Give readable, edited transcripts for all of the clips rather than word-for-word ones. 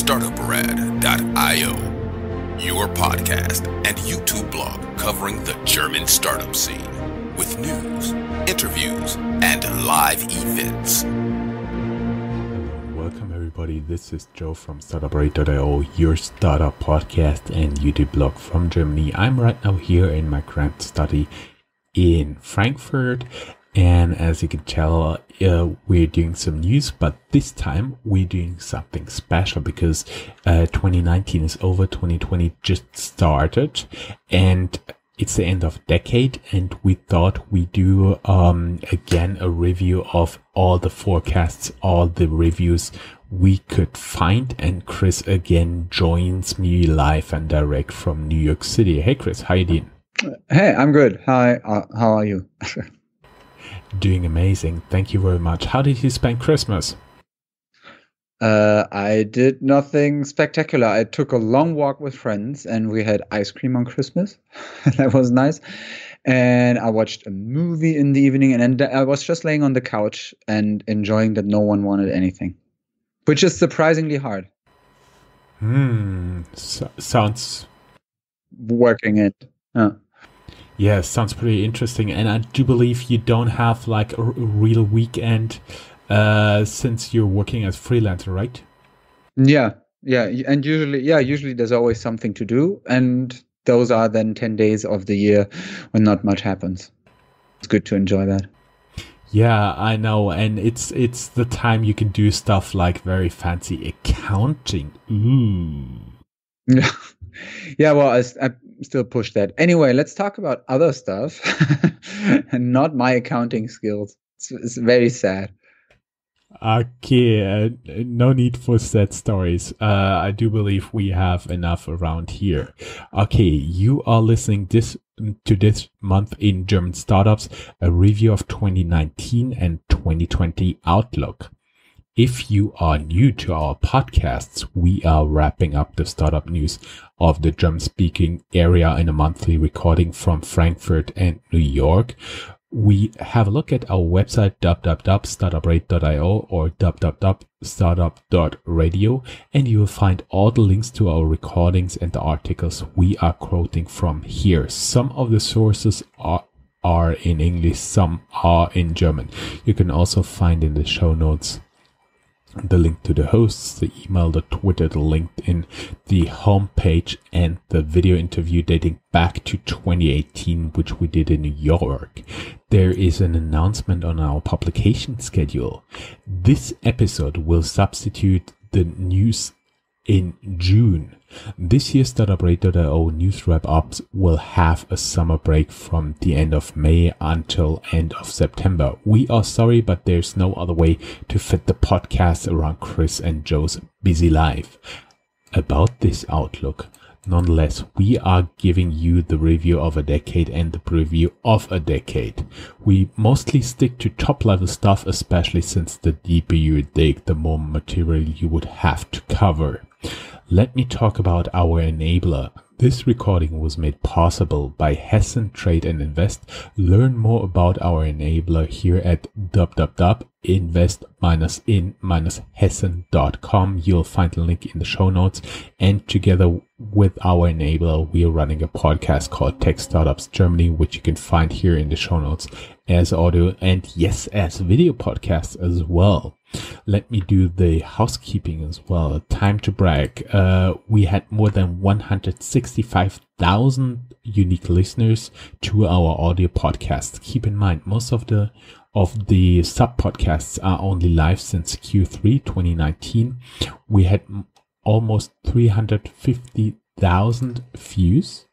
Startuprad.io, your podcast and YouTube blog covering the German startup scene with news, interviews, and live events. Welcome everybody, this is Joe from Startuprad.io, your startup podcast and YouTube blog from Germany. I'm right now here in my grad study in Frankfurt, and as you can tell, we're doing some news, but this time we're doing something special because 2019 is over, 2020 just started, and it's the end of decade, and we thought we'd do again a review of all the forecasts, all the reviews we could find, and Chris again joins me live and direct from New York City. Hey Chris, how you doing? Hey, I'm good. Hi, how are you? Doing amazing. Thank you very much. How did you spend Christmas? I did nothing spectacular. I took a long walk with friends and we had ice cream on Christmas. That was nice. And I watched a movie in the evening, and then I was just laying on the couch and enjoying that no one wanted anything, which is surprisingly hard. Sounds working it. Yeah, sounds pretty interesting. And I do believe you don't have like a real weekend since you're working as freelancer, right? Yeah. And usually there's always something to do. And those are then 10 days of the year when not much happens. It's good to enjoy that. Yeah, I know. And it's the time you can do stuff like very fancy accounting. Ooh. Yeah, well, I still push that. Anyway, let's talk about other stuff and not my accounting skills. It's very sad. Okay, no need for sad stories. I do believe we have enough around here. Okay, you are listening to this month in German startups, a review of 2019 and 2020 Outlook. If you are new to our podcasts, we are wrapping up the startup news of the German-speaking area in a monthly recording from Frankfurt and New York. We have a look at our website, www.startuprad.io or www.startup.radio, and you will find all the links to our recordings and the articles we are quoting from here. Some of the sources are in English, some are in German. You can also find in the show notes the link to the hosts, the email, the Twitter, the LinkedIn, the homepage, and the video interview dating back to 2018, which we did in New York. There is an announcement on our publication schedule. This episode will substitute the news in June. This year's Startuprad.io news wrap-ups will have a summer break from the end of May until end of September. We are sorry, but there's no other way to fit the podcast around Chris and Joe's busy life. About this outlook, nonetheless, we are giving you the review of a decade and the preview of a decade. We mostly stick to top-level stuff, especially since the deeper you dig, the more material you would have to cover. Let me talk about our enabler. This recording was made possible by Hessen Trade and Invest. Learn more about our enabler here at www.invest-in-hessen.com. You'll find a link in the show notes. And together with our enabler, we are running a podcast called Tech Startups Germany, which you can find here in the show notes as audio and yes, as video podcasts as well. Let me do the housekeeping as well. Time to brag. We had more than 165,000 unique listeners to our audio podcasts. Keep in mind, most of the sub podcasts are only live since Q3 2019. We had almost 350,000 views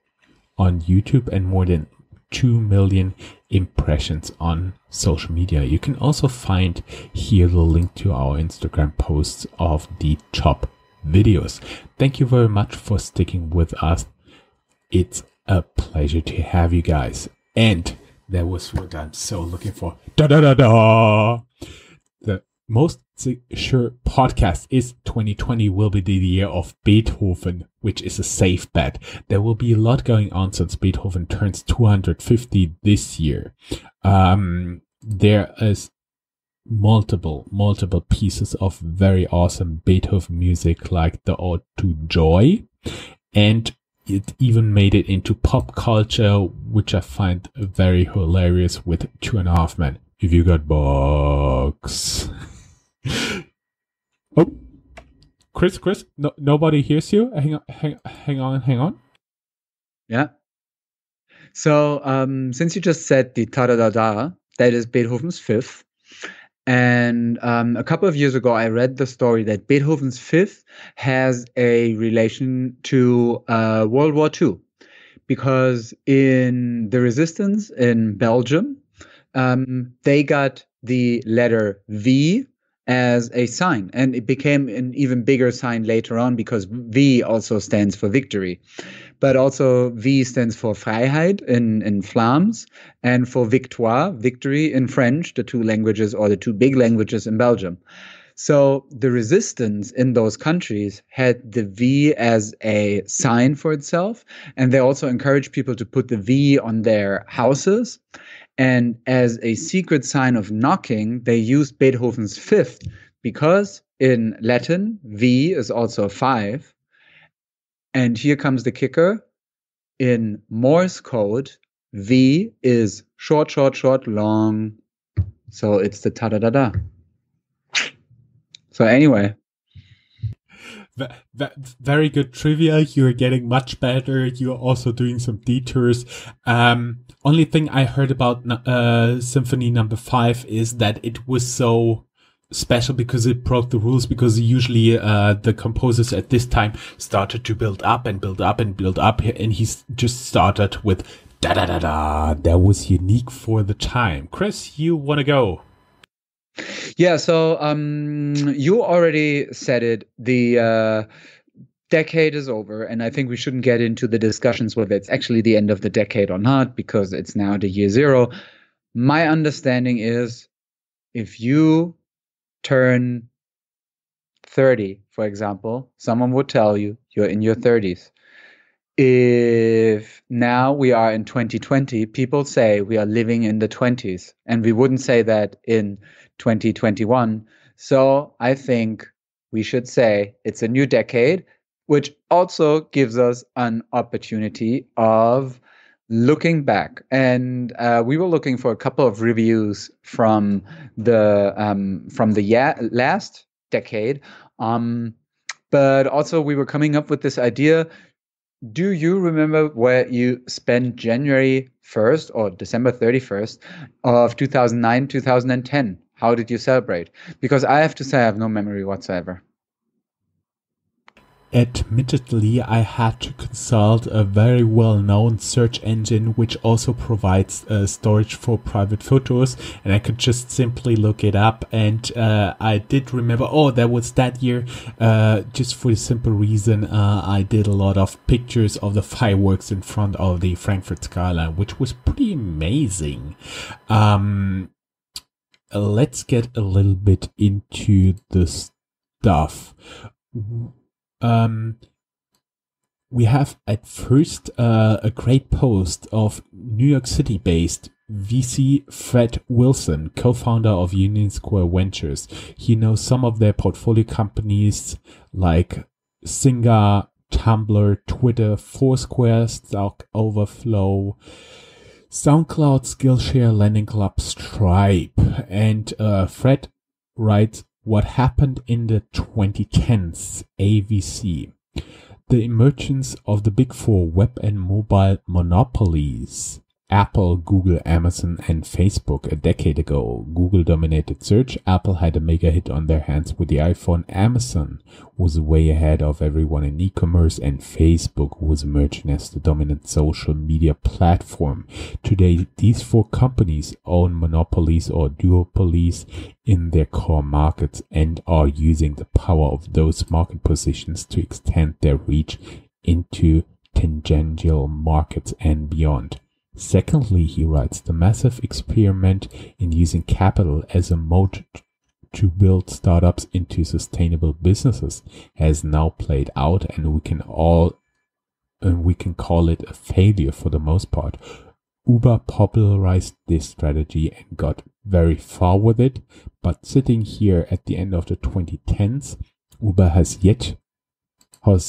on YouTube and more than 2 million impressions on social media. You can also find here the link to our Instagram posts of the top videos. Thank you very much for sticking with us. It's a pleasure to have you guys. And that was what I'm so looking for. The most sure podcast is 2020 will be the year of Beethoven, which is a safe bet. There will be a lot going on since Beethoven turns 250 this year. There is multiple pieces of very awesome Beethoven music, like the Ode to Joy, and it even made it into pop culture, which I find very hilarious, with 2.5 Men. If you got bugs. Oh, Chris, no, nobody hears you. Hang on. Yeah. So, since you just said the ta-da-da-da, that is Beethoven's Fifth. And a couple of years ago, I read the story that Beethoven's Fifth has a relation to World War II, because in the resistance in Belgium, they got the letter V as a sign, and it became an even bigger sign later on, because V also stands for victory. But also V stands for Freiheit in Flams, and for victoire, victory, in French, the two languages, or the two big languages in Belgium. So the resistance in those countries had the V as a sign for itself, and they also encouraged people to put the V on their houses. And as a secret sign of knocking, they used Beethoven's Fifth, because in Latin, V is also 5. And here comes the kicker. In Morse code, V is short, long. So it's the ta-da-da-da. So anyway. Very good trivia. You're getting much better. You're also doing some detours. Only thing I heard about Symphony Number 5 is that it was so special because it broke the rules, because usually the composers at this time started to build up, and he just started with da-da-da-da. That was unique for the time. Chris, you want to go? Yeah, so you already said it. The decade is over, and I think we shouldn't get into the discussions whether it's actually the end of the decade or not, because it's now the year 0. My understanding is, if you turn 30, for example, someone would tell you you're in your 30s. If now we are in 2020, people say we are living in the 20s, and we wouldn't say that in 2021. So I think we should say it's a new decade, which also gives us an opportunity of looking back. And we were looking for a couple of reviews from the last decade, but also we were coming up with this idea. Do you remember where you spent January 1st or December 31st of 2009, 2010? How did you celebrate? Because I have to say I have no memory whatsoever. Admittedly, I had to consult a very well-known search engine which also provides storage for private photos, and I could just simply look it up, and I did remember, that was that year, just for the simple reason I did a lot of pictures of the fireworks in front of the Frankfurt skyline, which was pretty amazing. Let's get a little bit into the stuff. We have at first a great post of New York City-based VC Fred Wilson, co-founder of Union Square Ventures. He knows some of their portfolio companies like Zynga, Tumblr, Twitter, Foursquare, Stack Overflow, SoundCloud, Skillshare, Landing Club, Stripe. And Fred writes, what happened in the 2010s, AVC? The emergence of the big four web and mobile monopolies. Apple, Google, Amazon, and Facebook. A decade ago, Google dominated search. Apple had a mega hit on their hands with the iPhone. Amazon was way ahead of everyone in e-commerce, and Facebook was emerging as the dominant social media platform. Today, these four companies own monopolies or duopolies in their core markets and are using the power of those market positions to extend their reach into tangential markets and beyond. Secondly, he writes, the massive experiment in using capital as a mode to build startups into sustainable businesses has now played out, and we can call it a failure for the most part. Uber popularized this strategy and got very far with it, but sitting here at the end of the 2010s, Uber has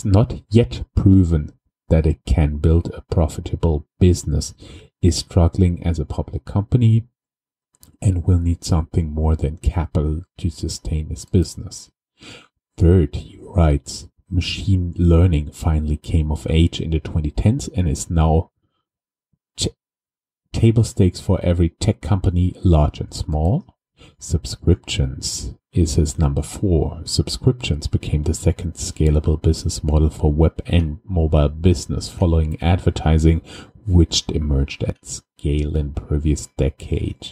not yet proven that it can build a profitable business, is struggling as a public company, and will need something more than capital to sustain its business. Third, he writes, machine learning finally came of age in the 2010s and is now table stakes for every tech company, large and small. Subscriptions is his number 4. Subscriptions became the second scalable business model for web and mobile business following advertising, which emerged at scale in previous decade.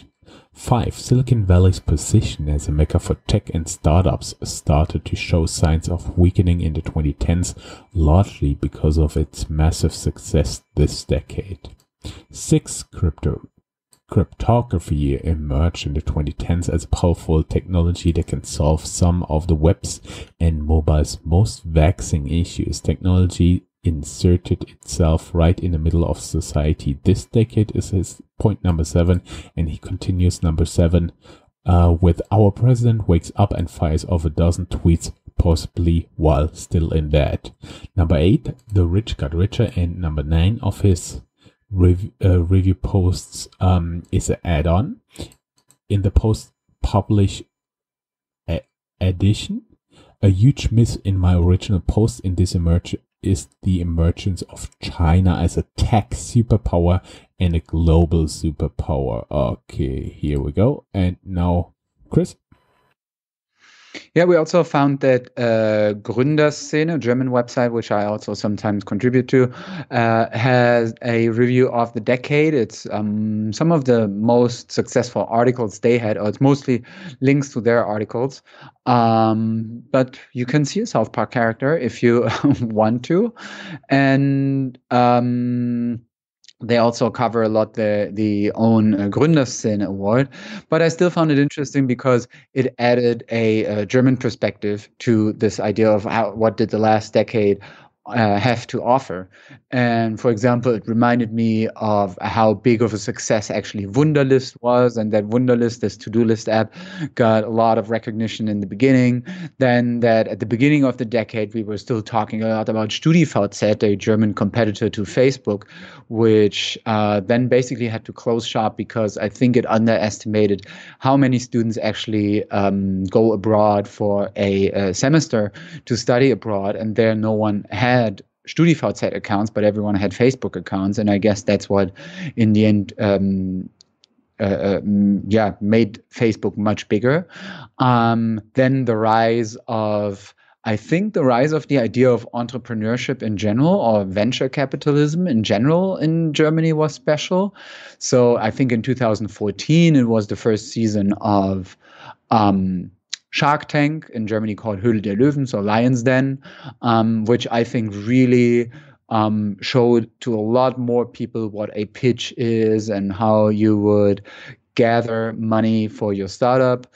5. Silicon Valley's position as a mecca for tech and startups started to show signs of weakening in the 2010s, largely because of its massive success this decade. 6. Cryptography emerged in the 2010s as a powerful technology that can solve some of the web's and mobile's most vexing issues. Technology inserted itself right in the middle of society. This decade is his point number 7, and he continues number 7 with our president wakes up and fires off a dozen tweets, possibly while still in bed. Number 8, the rich got richer, and number 9 of his review posts is an add-on. In the post-publish edition, a huge miss in my original post in this is the emergence of China as a tech superpower and a global superpower. Okay, here we go. And now, Chris? Yeah, we also found that Gründerszene, a German website, which I also sometimes contribute to, has a review of the decade. It's some of the most successful articles they had, or it's mostly links to their articles. But you can see a South Park character if you want to. And they also cover a lot the own Gründerszene award, but I still found it interesting because it added a German perspective to this idea of what did the last decade have to offer. And for example, it reminded me of how big of a success actually Wunderlist was, and that Wunderlist, this to-do list app, got a lot of recognition in the beginning. Then that at the beginning of the decade, we were still talking a lot about StudiVZ, a German competitor to Facebook, which then basically had to close shop because I think it underestimated how many students actually go abroad for a semester to study abroad, and there no one had StudiVZ accounts, but everyone had Facebook accounts, and I guess that's what, in the end, made Facebook much bigger. Then the rise of the idea of entrepreneurship in general, or venture capitalism in general, in Germany was special. So I think in 2014 it was the first season of Shark Tank, in Germany called Höhle der Löwen, so Lion's Den, which I think really showed to a lot more people what a pitch is and how you would gather money for your startup.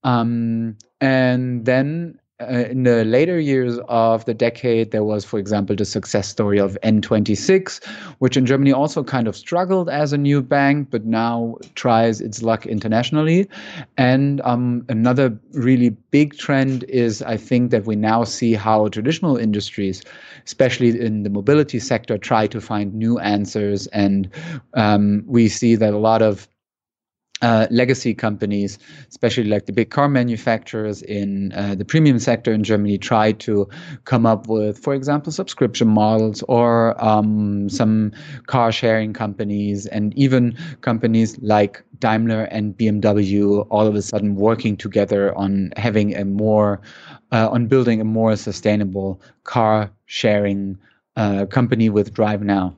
And then in the later years of the decade, there was, for example, the success story of N26, which in Germany also kind of struggled as a new bank, but now tries its luck internationally. And another really big trend is, I think, that we now see how traditional industries, especially in the mobility sector, try to find new answers. And we see that a lot of legacy companies, especially like the big car manufacturers in the premium sector in Germany, try to come up with, for example, subscription models, or some car sharing companies, and even companies like Daimler and BMW all of a sudden working together on having on building a more sustainable car sharing company with Drive Now.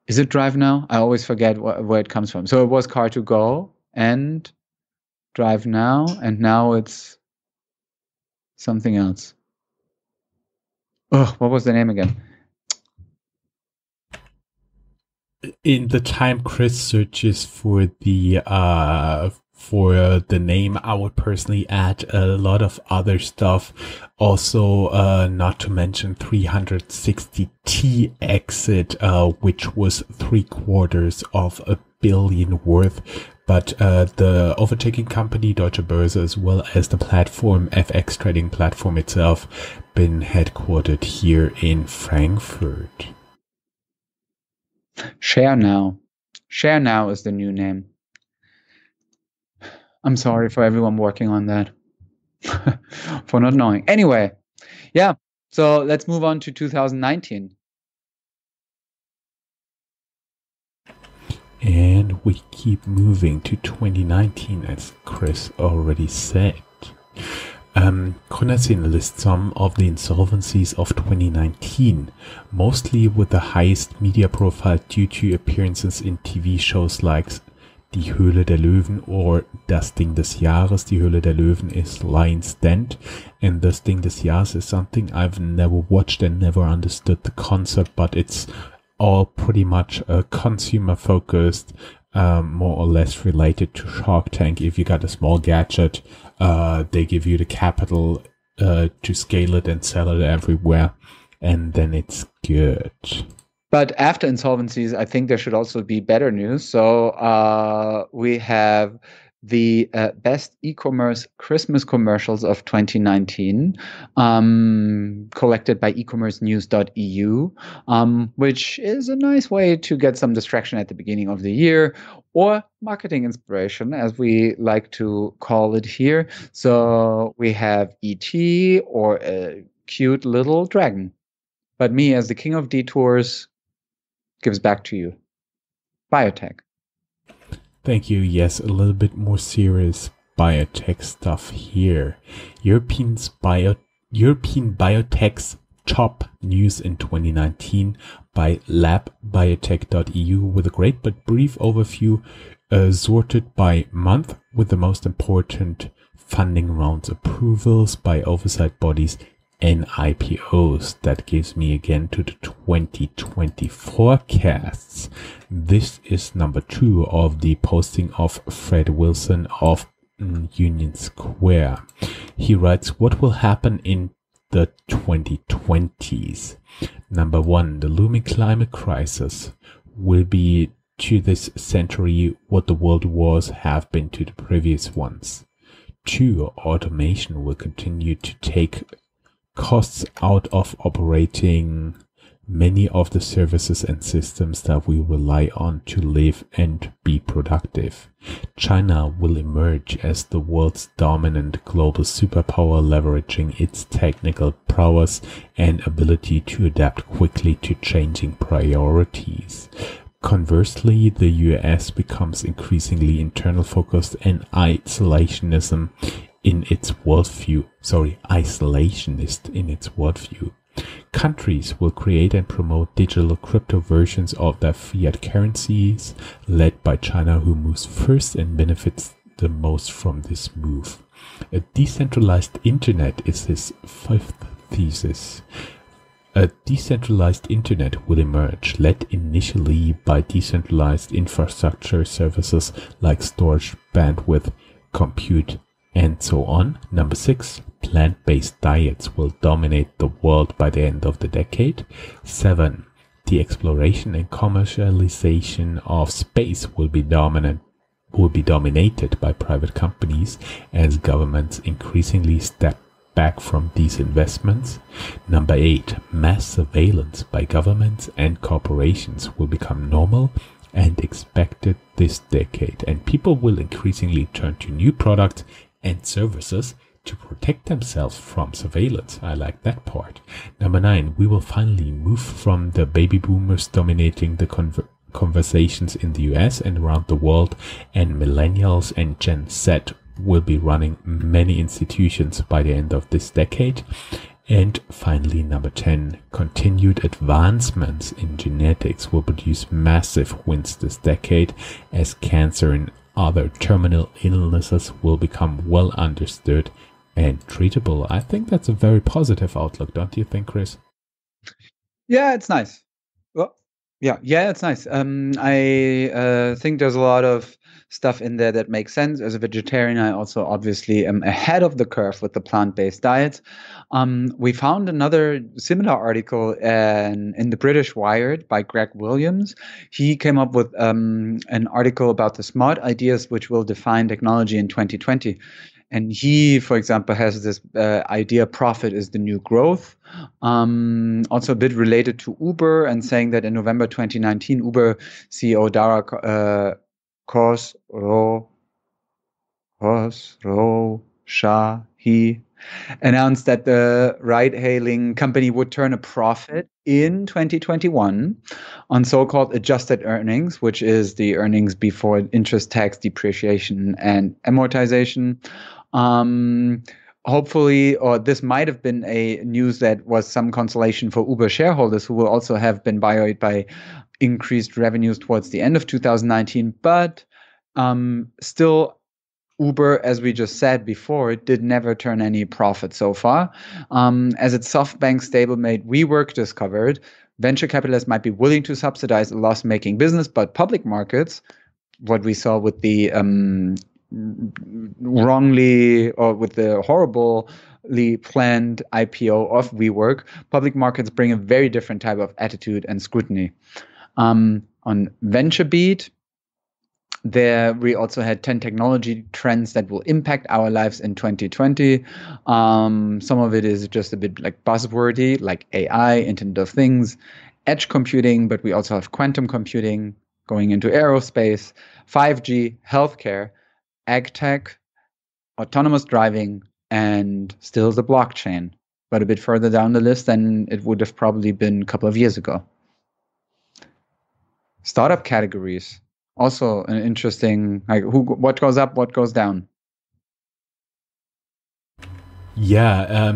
Is it Drive Now? I always forget where it comes from. So it was Car2Go and Drive Now, and now it's something else. Oh, what was the name again? In the time Chris searches for the name. I would personally add a lot of other stuff. Also, not to mention 360T exit, which was 750 million worth. But the overtaking company Deutsche Börse, as well as the platform, FX trading platform itself, been headquartered here in Frankfurt. Share Now. Share Now is the new name. I'm sorry for everyone working on that. For not knowing. Anyway, yeah. So let's move on to 2019. And we keep moving to 2019, as Chris already said. Gründerszene lists some of the insolvencies of 2019, mostly with the highest media profile due to appearances in TV shows like Die Höhle der Löwen or Das Ding des Jahres. Die Höhle der Löwen is Lion's Den, and Das Ding des Jahres is something I've never watched and never understood the concept, but it's all pretty much consumer focused, more or less related to Shark Tank. If you got a small gadget, they give you the capital to scale it and sell it everywhere, and then it's good. But after insolvencies, I think there should also be better news. So we have the best e-commerce Christmas commercials of 2019, collected by ecommercenews.eu, which is a nice way to get some distraction at the beginning of the year, or marketing inspiration, as we like to call it here. So we have ET or a cute little dragon. But me, as the king of detours, gives back to you. Biotech. Thank you. Yes, a little bit more serious biotech stuff here. European biotech's top news in 2019 by labbiotech.eu, with a great but brief overview sorted by month, with the most important funding rounds approvals by oversight bodies and IPOs. That gives me again to the 2020 forecasts. This is number 2 of the posting of Fred Wilson of Union Square. He writes, what will happen in the 2020s? Number 1, the looming climate crisis will be to this century what the world wars have been to the previous ones. 2, automation will continue to take costs out of operating many of the services and systems that we rely on to live and be productive. China will emerge as the world's dominant global superpower, leveraging its technical prowess and ability to adapt quickly to changing priorities. Conversely, the US becomes increasingly internal focused and isolationist in its worldview. Countries will create and promote digital crypto versions of their fiat currencies, led by China, who moves first and benefits the most from this move. A decentralized internet is his 5th thesis. A decentralized internet will emerge, led initially by decentralized infrastructure services like storage, bandwidth, compute, and so on. Number 6, plant-based diets will dominate the world by the end of the decade. 7, the exploration and commercialization of space will be dominated by private companies as governments increasingly step back from these investments. Number 8, mass surveillance by governments and corporations will become normal and expected this decade, and people will increasingly turn to new products and services to protect themselves from surveillance. I like that part. Number 9, we will finally move from the baby boomers dominating the conversations in the US and around the world, and millennials and Gen Z will be running many institutions by the end of this decade. And finally, number 10, continued advancements in genetics will produce massive wins this decade, as cancer and other terminal illnesses will become well understood and treatable. I think that's a very positive outlook, don't you think, Chris? Yeah, it's nice. Well, Yeah, it's nice. I think there's a lot of stuff in there that makes sense. As a vegetarian, I also obviously am ahead of the curve with the plant-based diet. We found another similar article in the British Wired by Greg Williams. He came up with an article about the smart ideas which will define technology in 2020. And he, for example, has this idea profit is the new growth. Also a bit related to Uber, and saying that in November 2019, Uber CEO Dara Khosrowshahi announced that the ride-hailing company would turn a profit in 2021 on so-called adjusted earnings, which is the earnings before interest, tax, depreciation, and amortization. Hopefully, or this might have been a news that was some consolation for Uber shareholders, who will also have been buoyed by increased revenues towards the end of 2019. But still, Uber, as we just said before, it did never turn any profit so far. As its SoftBank stablemate WeWork discovered, venture capitalists might be willing to subsidize a loss-making business, but public markets, what we saw with the wrongly or with the horribly planned IPO of WeWork, public markets bring a very different type of attitude and scrutiny. On VentureBeat, there we also had 10 technology trends that will impact our lives in 2020. Some of it is just a bit like buzzwordy, like AI, Internet of Things, edge computing, but we also have quantum computing going into aerospace, 5G, healthcare, ag tech, autonomous driving, and still the blockchain, but a bit further down the list than it would have probably been a couple of years ago. Startup categories, also an interesting, like what goes up, what goes down. Yeah,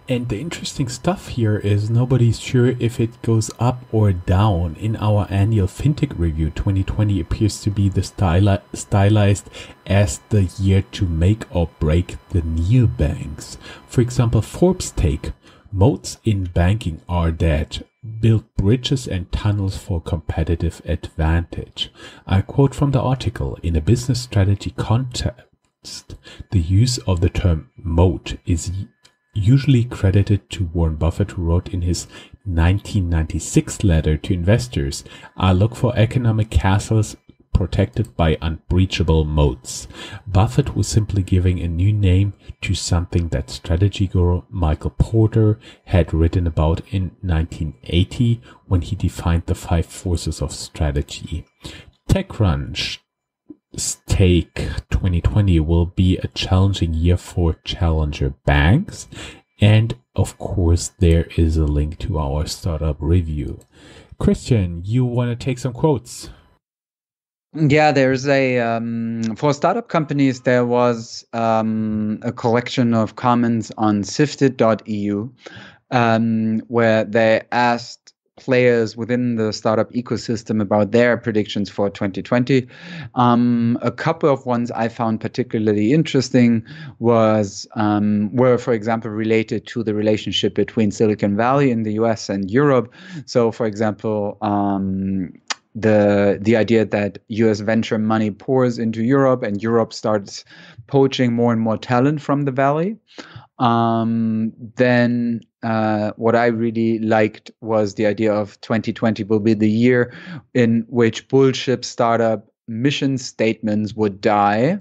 and the interesting stuff here is nobody's sure if it goes up or down. In our annual FinTech review, 2020 appears to be the stylized as the year to make or break the neobanks. For example, Forbes take, moats in banking are dead. Build bridges and tunnels for competitive advantage. I quote from the article, in a business strategy context, the use of the term moat is usually credited to Warren Buffett, who wrote in his 1996 letter to investors, I look for economic castles protected by unbreachable moats. Buffett was simply giving a new name to something that strategy guru Michael Porter had written about in 1980 when he defined the 5 forces of strategy. TechCrunch Stake 2020 will be a challenging year for challenger banks. And of course, there is a link to our startup review. Christian, you want to take some quotes? Yeah, there's for startup companies, there was a collection of comments on sifted.eu where they asked players within the startup ecosystem about their predictions for 2020. A couple of ones I found particularly interesting were, for example, related to the relationship between Silicon Valley in the US and Europe. So, for example, the idea that US venture money pours into Europe and Europe starts poaching more and more talent from the Valley. Then what I really liked was the idea of 2020 will be the year in which bullshit startup mission statements would die.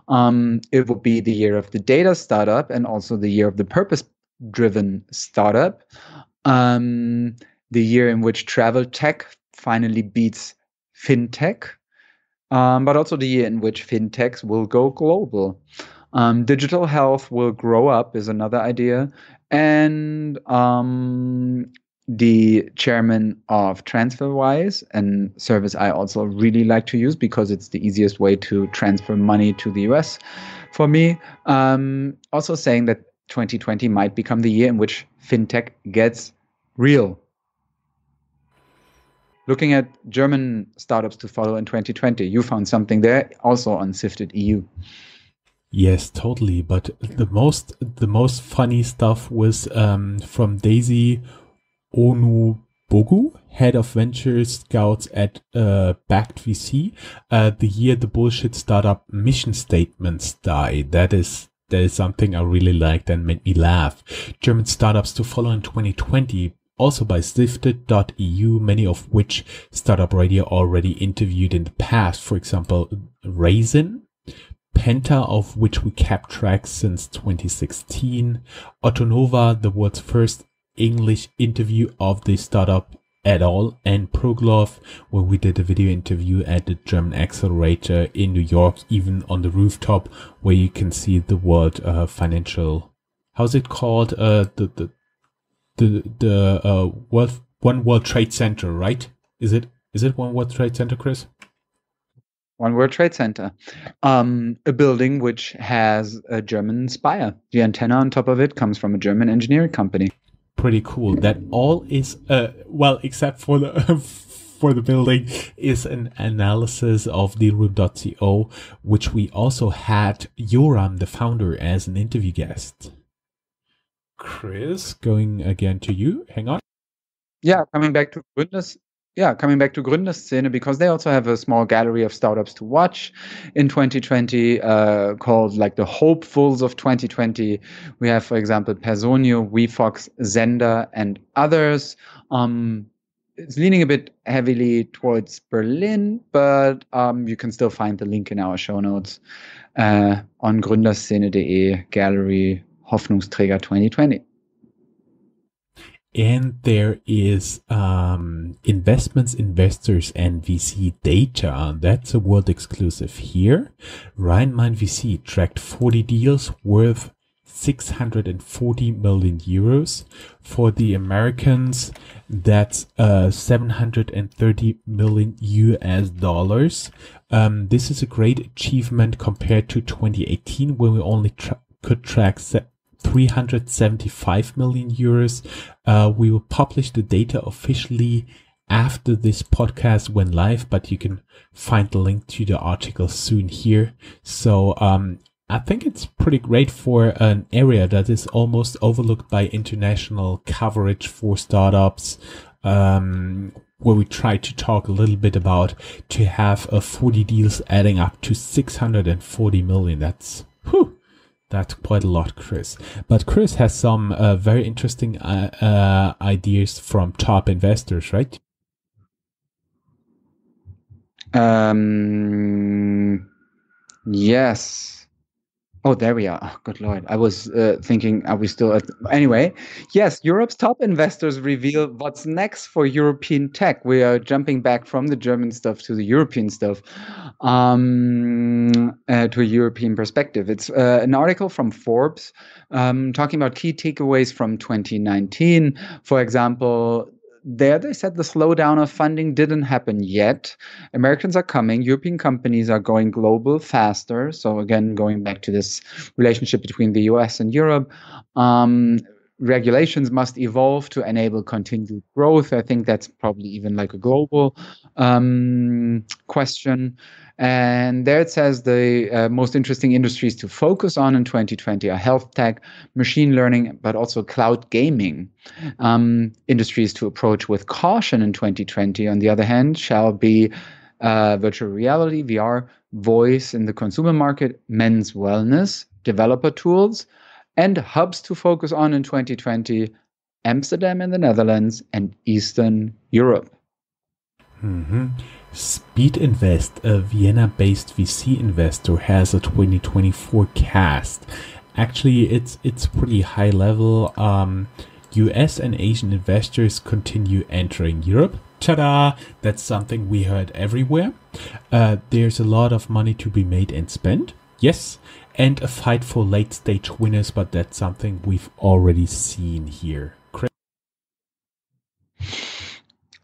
It would be the year of the data startup and also the year of the purpose-driven startup. The year in which travel tech finally beats fintech, but also the year in which fintechs will go global. Digital health will grow up is another idea. And the chairman of TransferWise, and service I also really like to use because it's the easiest way to transfer money to the US for me, also saying that 2020 might become the year in which fintech gets real. Looking at German startups to follow in 2020, you found something there also on Sifted EU. Yes, totally. But the most funny stuff was from Daisy Onu Bogu, head of venture scouts at Backed VC, the year the bullshit startup mission statements died. That is something I really liked and made me laugh. German startups to follow in 2020, also by Sifted.eu, many of which Startup.radio already interviewed in the past. For example, Raisin, Penta, of which we kept track since 2016, Autonova, the world's first English interview of the startup at all, and Proglove, where we did a video interview at the German Accelerator in New York, even on the rooftop, where you can see the World Financial, how's it called? The One World Trade Center, right? Is it One World Trade Center, Chris? One World Trade Center, a building which has a German spire. The antenna on top of it comes from a German engineering company. Pretty cool. That all is well, except for the for the building, is an analysis of Dealroom.co, which we also had Joram, the founder, as an interview guest. Chris, going again to you. Hang on. Coming back to Gründerszene, because they also have a small gallery of startups to watch in 2020, called like the hopefuls of 2020. We have, for example, Personio, WeFox, Zender, and others. It's leaning a bit heavily towards Berlin, but you can still find the link in our show notes on Gründerszene.de, Gallery Hoffnungsträger 2020. And there is investments, investors, and VC data. That's a world exclusive here. Rheinland VC tracked 40 deals worth 640 million euros. For the Americans, that's 730 million US dollars. This is a great achievement compared to 2018, when we only could track 375 million euros. We will publish the data officially after this podcast went live, but you can find the link to the article soon here. So I think it's pretty great for an area that is almost overlooked by international coverage for startups, where we try to talk a little bit about to have 40 deals adding up to 640 million. That's quite a lot, Chris. But Chris has some very interesting ideas from top investors, right? Yes. Oh, there we are. Oh, good Lord. I was thinking, are we still at... Anyway, yes, Europe's top investors reveal what's next for European tech. We are jumping back from the German stuff to the European stuff, to a European perspective. It's an article from Forbes talking about key takeaways from 2019. For example, there they said the slowdown of funding didn't happen yet. Americans are coming. European companies are going global faster. So again, going back to this relationship between the US and Europe, regulations must evolve to enable continued growth. I think that's probably even like a global question. And there it says the most interesting industries to focus on in 2020 are health tech, machine learning, but also cloud gaming. Industries to approach with caution in 2020, on the other hand, shall be virtual reality, VR, voice in the consumer market, men's wellness, developer tools, and hubs to focus on in 2020, Amsterdam in the Netherlands and Eastern Europe. Mm-hmm. Speed Invest, a Vienna-based VC investor, has a 2020 forecast. Actually, it's pretty high level. US and Asian investors continue entering Europe. Ta-da! That's something we heard everywhere. There's a lot of money to be made and spent. Yes. And a fight for late-stage winners, but that's something we've already seen here.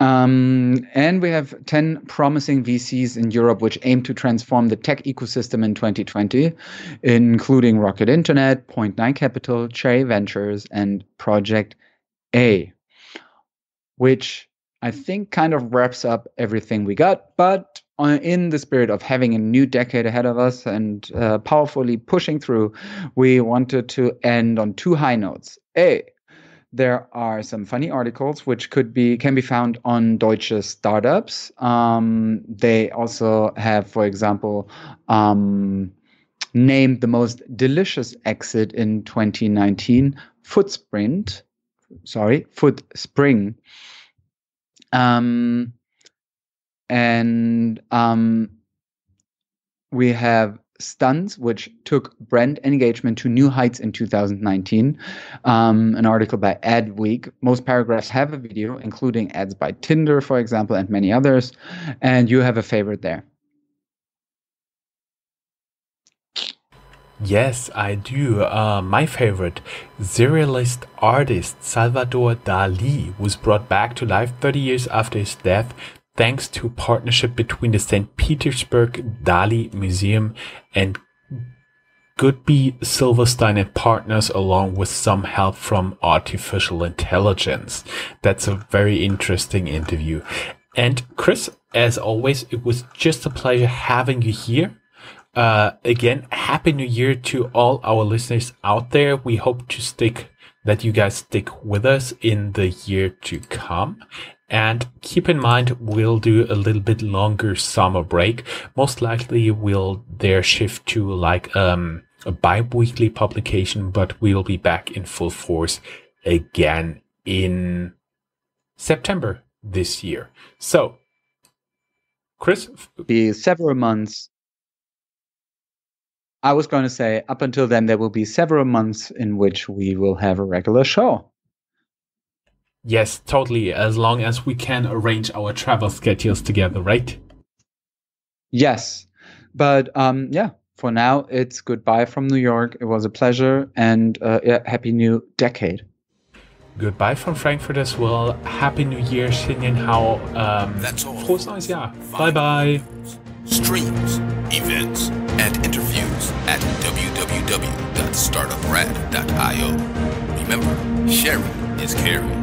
And we have 10 promising VCs in Europe which aim to transform the tech ecosystem in 2020, including Rocket Internet, Point Nine Capital, Cherry Ventures, and Project A, which I think kind of wraps up everything we got. But in the spirit of having a new decade ahead of us and powerfully pushing through, we wanted to end on two high notes. A, There are some funny articles which can be found on Deutsche Startups. They also have, for example, named the most delicious exit in 2019 Footspring. We have Stunts, which took brand engagement to new heights in 2019. An article by Adweek. Most paragraphs have a video, including ads by Tinder, for example, and many others. And you have a favorite there. Yes, I do. My favorite, Surrealist artist Salvador Dali was brought back to life 30 years after his death thanks to a partnership between the St. Petersburg Dali Museum and Goodby Silverstein and Partners, along with some help from artificial intelligence. That's a very interesting interview. And Chris, as always, it was just a pleasure having you here. Again, Happy New Year to all our listeners out there. We hope that you guys stick with us in the year to come. And keep in mind, we'll do a little bit longer summer break. Most likely we'll shift to like a bi-weekly publication, but we'll be back in full force again in September this year. So, Chris? Be several months. I was going to say, up until then, there will be several months in which we will have a regular show. Yes, totally. As long as we can arrange our travel schedules together, right? Yes. But for now, it's goodbye from New York. It was a pleasure. And happy new decade. Goodbye from Frankfurt as well. Happy New Year, Xinyan Hao. That's all. Frohes neues Jahr. Bye-bye. Streams, events, and interviews at www.startuprad.io. Remember, sharing is caring.